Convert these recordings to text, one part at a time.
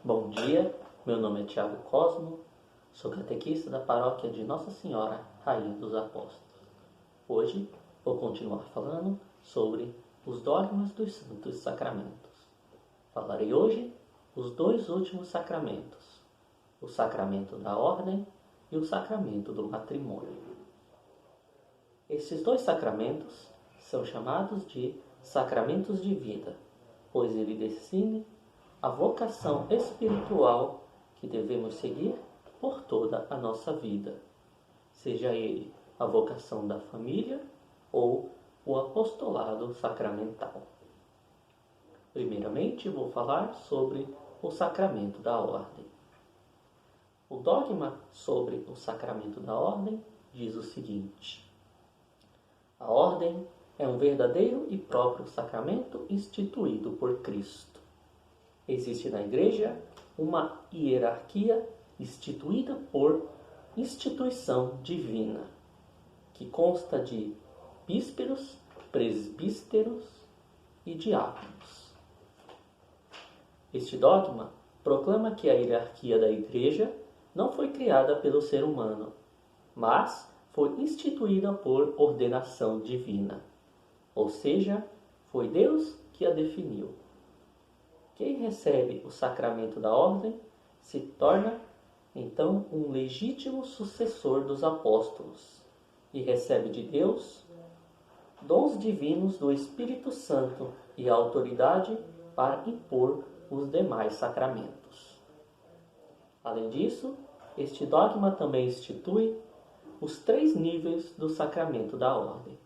Bom dia, meu nome é Tiago Cosmo, sou catequista da paróquia de Nossa Senhora, Rainha dos Apóstolos. Hoje vou continuar falando sobre os dogmas dos santos sacramentos. Falarei hoje os dois últimos sacramentos, o sacramento da ordem e o sacramento do matrimônio. Esses dois sacramentos são chamados de sacramentos de vida, pois ele define a vocação espiritual que devemos seguir por toda a nossa vida, seja ele a vocação da família ou o apostolado sacramental. Primeiramente, vou falar sobre o sacramento da ordem. O dogma sobre o sacramento da ordem diz o seguinte: a ordem é um verdadeiro e próprio sacramento instituído por Cristo. Existe na Igreja uma hierarquia instituída por instituição divina, que consta de bísperos, presbíteros e diáconos. Este dogma proclama que a hierarquia da Igreja não foi criada pelo ser humano, mas foi instituída por ordenação divina, ou seja, foi Deus que a definiu. Quem recebe o sacramento da ordem se torna, então, um legítimo sucessor dos apóstolos e recebe de Deus dons divinos do Espírito Santo e a autoridade para impor os demais sacramentos. Além disso, este dogma também institui os 3 níveis do sacramento da ordem: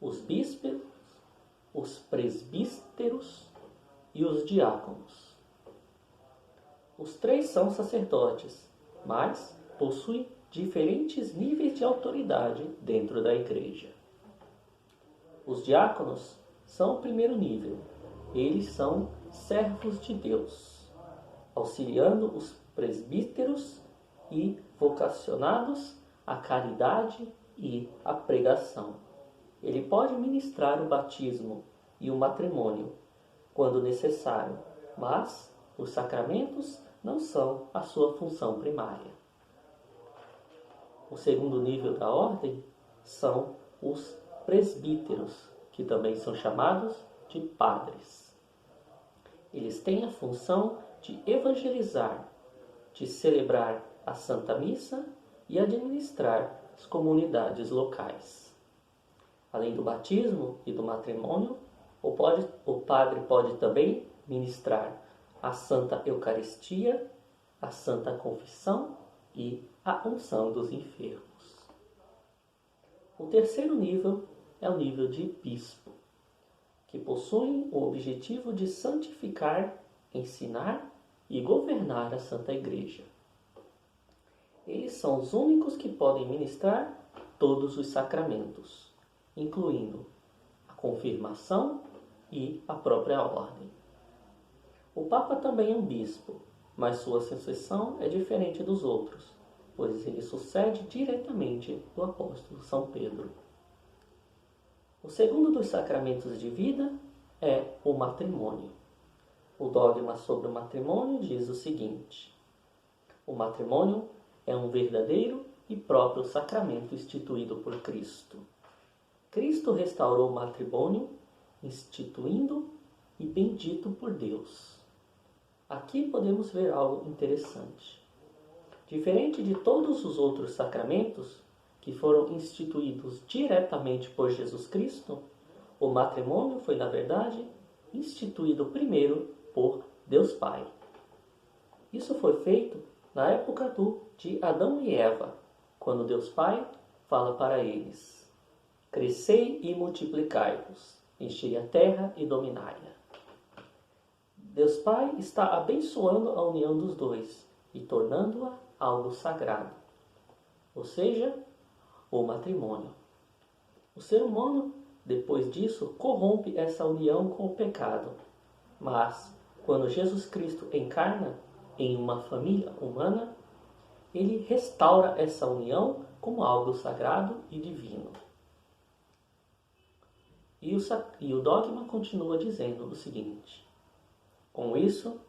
os bísperos, os presbíteros e os diáconos. Os 3 são sacerdotes, mas possuem diferentes níveis de autoridade dentro da Igreja. Os diáconos são o primeiro nível. Eles são servos de Deus, auxiliando os presbíteros e vocacionados à caridade e à pregação. Ele pode ministrar o batismo e o matrimônio quando necessário, mas os sacramentos não são a sua função primária. O segundo nível da ordem são os presbíteros, que também são chamados de padres. Eles têm a função de evangelizar, de celebrar a Santa Missa e administrar as comunidades locais. Além do batismo e do matrimônio, o padre pode também ministrar a Santa Eucaristia, a Santa Confissão e a unção dos enfermos. O terceiro nível é o nível de bispo, que possui o objetivo de santificar, ensinar e governar a Santa Igreja. Eles são os únicos que podem ministrar todos os sacramentos, incluindo a confirmação e a própria ordem. O Papa também é um bispo, mas sua sucessão é diferente dos outros, pois ele sucede diretamente do apóstolo São Pedro. O segundo dos sacramentos de vida é o matrimônio. O dogma sobre o matrimônio diz o seguinte: o matrimônio é um verdadeiro e próprio sacramento instituído por Cristo. Cristo restaurou o matrimônio, instituindo e bendito por Deus. Aqui podemos ver algo interessante. Diferente de todos os outros sacramentos que foram instituídos diretamente por Jesus Cristo, o matrimônio foi, na verdade, instituído primeiro por Deus Pai. Isso foi feito na época de Adão e Eva, quando Deus Pai fala para eles: crescei e multiplicai-vos, enchei a terra e dominai-a. Deus Pai está abençoando a união dos dois e tornando-a algo sagrado, ou seja, o matrimônio. O ser humano, depois disso, corrompe essa união com o pecado, mas quando Jesus Cristo encarna em uma família humana, ele restaura essa união como algo sagrado e divino. E o dogma continua dizendo o seguinte: com isso,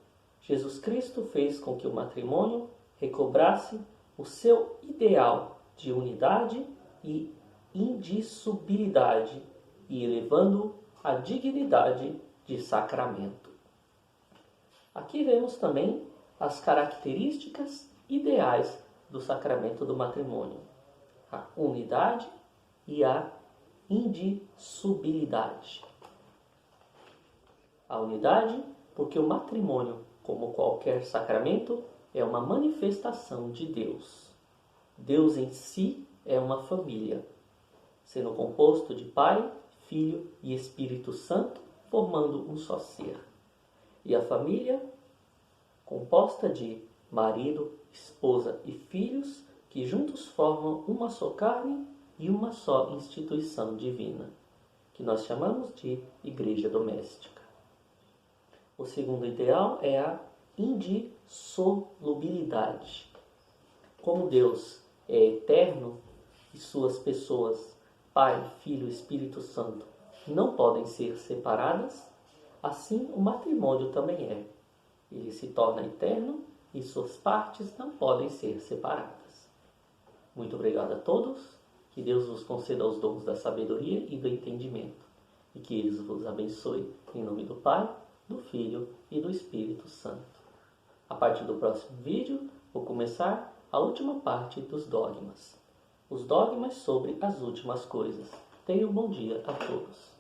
Jesus Cristo fez com que o matrimônio recobrasse o seu ideal de unidade e indissolubilidade e elevando-o à dignidade de sacramento. Aqui vemos também as características ideais do sacramento do matrimônio: a unidade e a indissolubilidade. A unidade, porque o matrimônio, como qualquer sacramento, é uma manifestação de Deus. Deus em si é uma família, sendo composto de Pai, Filho e Espírito Santo, formando um só ser. E a família, composta de marido, esposa e filhos, que juntos formam uma só carne e uma só instituição divina, que nós chamamos de igreja doméstica. O segundo ideal é a indissolubilidade. Como Deus é eterno e suas pessoas, Pai, Filho e Espírito Santo, não podem ser separadas, assim o matrimônio também é. Ele se torna eterno e suas partes não podem ser separadas. Muito obrigado a todos. Que Deus vos conceda os dons da sabedoria e do entendimento. E que eles vos abençoe em nome do Pai, do Filho e do Espírito Santo. A partir do próximo vídeo, vou começar a última parte dos dogmas. Os dogmas sobre as últimas coisas. Tenham um bom dia a todos.